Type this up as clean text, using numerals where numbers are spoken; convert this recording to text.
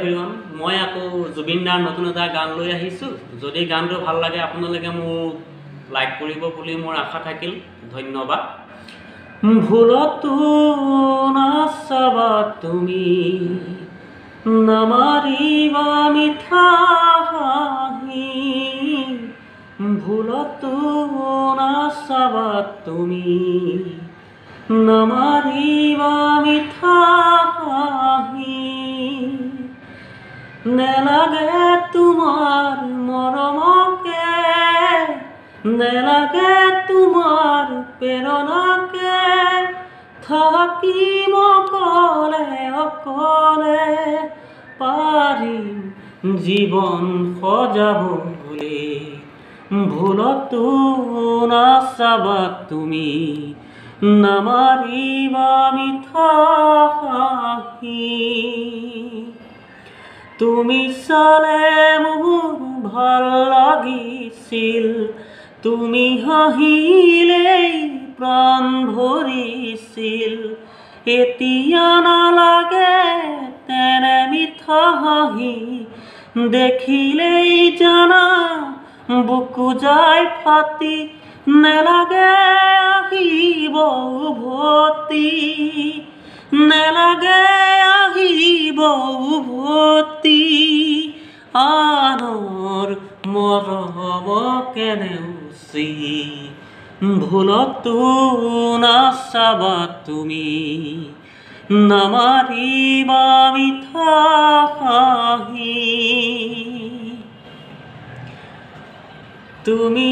Everyone, মই আকৌ জুবিন দাৰ নতুন এটা গান লৈ আহিছোঁ। যদি গানটো ভাল লাগে আপোনালোকে মোক লাইক কৰিব বুলি মোৰ আশা থাকিল। ধন্যবাদ। ভুলতো নাচাবা তুমি, নামাৰিবা মিঠা হাঁহি। ভুলতো নাচাবা তুমি, নামাৰিবা মিঠা হাঁহি। নেলাগে তোমাৰ মৰমকে, নেলাগে তোমাৰ প্ৰেৰণাকে, থাকিম অকলে অকলে, পাৰিম জীৱন সজাবলৈ। ভুলতো নাচাবা তুমি, নামাৰিবা মিঠা হাঁহি। তুমি চালে মোৰ ভাল লাগিছিল, তুমি হাঁহিলেই প্ৰাণ ভৰিছিল। এতিয়া নালাগে তেনে মিঠা হাঁহি, দেখিলেই জানা বুকু যায় ফাটি। নেলাগে আহিব উভতি, নেলাগে আহিব উভতি, আনৰ মৰমকে নেওচি। ভুলতো নাচাবা তুমি, নামাৰিবা মিঠা হাঁহি। তুমি